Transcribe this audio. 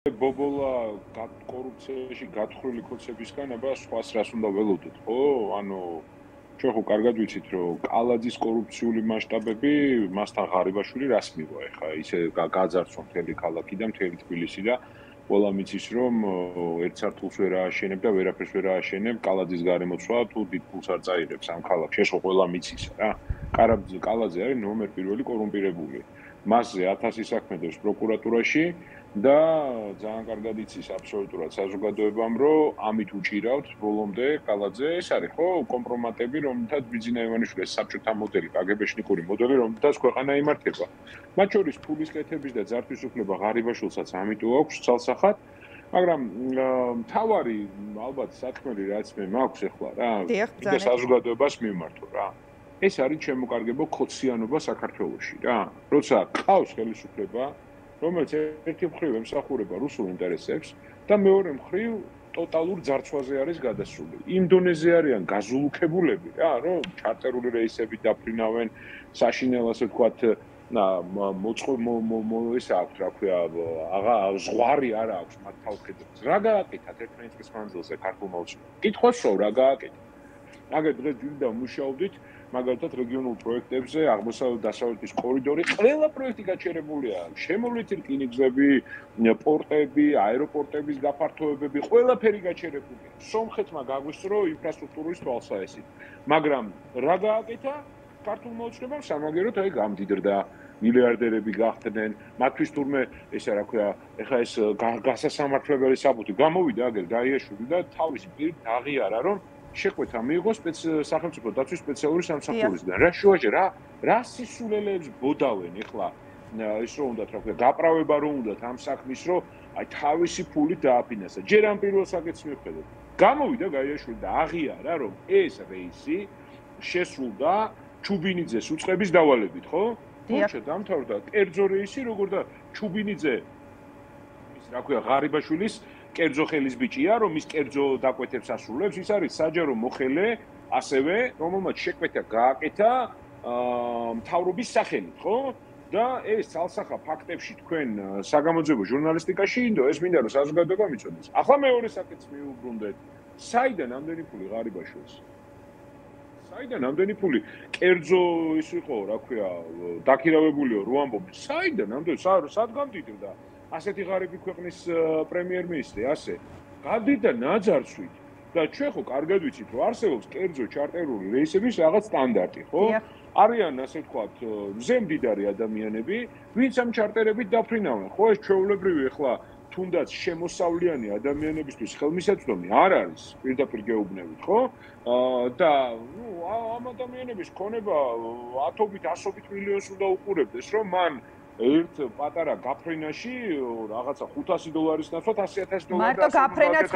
ბობოლა კორუფციაში გათხრილი ქოცებისგან აბა სხვას რას უნდა ველოდოთ, ხო? ანუ ჩვენ ხო კარგად ვიცით, რომ კალაძის კორუფციული მასშტაბები მასთან ღარიბაშვილი რას მივა ეხა, ისე გაძარცვა მთელი ქალაქი და მთელი თბილისი და ყველა მიცის, რომ ერთ სართულს ვერ ააშენებ და ვერაფერს ვერ ააშენებ, კალაძის გარემოცვა თუ დიდ ფულს არ წაიღებს ამ ქალაქში, ეს ხო ყველა მიცის რა. კალაძე არის ნომერ პირველი კორუმპირებული. მასზე 1000 საქმე დევს პროკურატურაში და ძალიან კარგად იცის აბსოლუტურად საზოგადოებამ, რომ ამით უჭირავთ ბოლომდე კალაძე, ეს არის ხო კომპრომატები, რომელთაც ბიძინა ივანიშვილი საბჭოთა მოდელი, კგბ-შნიკური მოდელი, რომელთაც ქვეყანა იმართება. მათ შორის ფულის კეთების და ძართვის უფლება ღარიბაშვილსაც ამიტომ აქვს ცალსახად, მაგრამ მთავარი ალბათ საქმე რაც მე მაქვს ახლა რა, და საზოგადოებას მიმართო რა. ეს არის შემოკარგებო ხოციანობა საქართველოში რა. როცა ყავს ხელისუფლება რომელიც ერთი მხრივ ემსახურება რუსულ ინტერესებს და მეორე მხრივ ტოტალურ ძარცვაზე არის გადასული. იმ დონეზე არიან გაზულუქებულები რა, რომ ჩარტერული რეისები დაფრინავენ, საშინელ ასე ვთქვათ, ის აქვს, რა ქვია, ზღვარი არ აქვს მათ თავხედებს. რა გააკეთათ ერთმანეთის მანძილზე ქართულმა ოცნებამ? კითხვასო რა გააკეთათ? აგერ დღეს ძირდა მუშაობდით მაგალითად რეგიონულ პროექტებზე, აღმოსავლეთ-დასავლეთის კორიდორი, ყველა პროექტი გაჩერებულია. შემოვლითი რკინიგზები, პორტები, აეროპორტების გაფართოებები, ყველაფერი გაჩერებულია. სომხეთმა გაგვისწრო ინფრასტრუქტურის თვალსაჩინო. მაგრამ რა გააკეთა? ქართულმა ოცნებამ სამაგეროდ აი გამდიდრდა, მილიარდერები გახდნენ, მათთვის თურმე ესა რა ქვია, ეხა ეს გასასამართლებელი საბუთი გამოვიდა აგერ დაიაშვილი და თავისი პირით აღიარა, რომ შეყვეთა მიიღოს სახელმწიფო დაცვის სპეციალური სამსახურისგან. რა შუაში რა სისულელეებს ბოდავენ ეხლა ის რომ უნდათ რა ქვია გაправება რომ უნდათ ამ საქმის რომ აი თავისი ფულით დააფინანსა. ჯერ ამ პირველ საკითხს მივხედოთ. გამოვიდა გაიაშვილი და აღიარა რომ ეს რეისი შესრულდა ჩუბინიძეს უწყების დავალებით, ხო? თუმცა დამთავრდა კერძო რეისი როგორ და ჩუბინიძე ის რა ქვია ღარიბაშვილის კერძო ხელის ბიჭია, რომ ის კერძო დაკვეთებს ასრულებს, ის არის საჯარო მოხელე, ასევე, რომელმაც შეკვეთა გააკეთა მთავრობის სახელით, ხო? და ეს ცალსახა ფაქტებში თქვენ საგამოძიებო ჟურნალისტიკაში ინდო, ეს მინდა რომ საზოგადოება მიცოდეს. ახლა მეორე საკითხს მიუბრუნდეთ. საიდან ამდენი ფული ღარიბაშვილს? საიდან ამდენი ფული? კერძო ის იყო, რა ქვია, დაქირავებულიო რო ამბობენ. საიდან ამდენი სად გამდიდრდა? ასეთი ღარიბი ქვეყნის პრემიერ-მინისტრი, ასე. გადიდა ნაძარცვით და ჩვენ ხო კარგად ვიცით, რომ არსებობს კერძო ჩარტერული რეისების რაღაც სტანდარტი, ხო? არიან, ასე ვთქვათ, მზემდიდარი ადამიანები, ვინც ამ ჩარტერებით დაფრინავენ. ხო, ეს ჩვეულებრივი ახლა თუნდაც შემოსავლიანი ადამიანებისთვის ხელმისაწვდომი არ არის, პირდაპირ გეუბნებით, ხო? და ამ ადამიანების ქონება ათობით, ასობით მილიონს უნდა უყურებდეს, რომ მან ერთ პატარა გაფრენაში რაღაცა $500 ნაცვლად $100,000 მარტო გაფრენა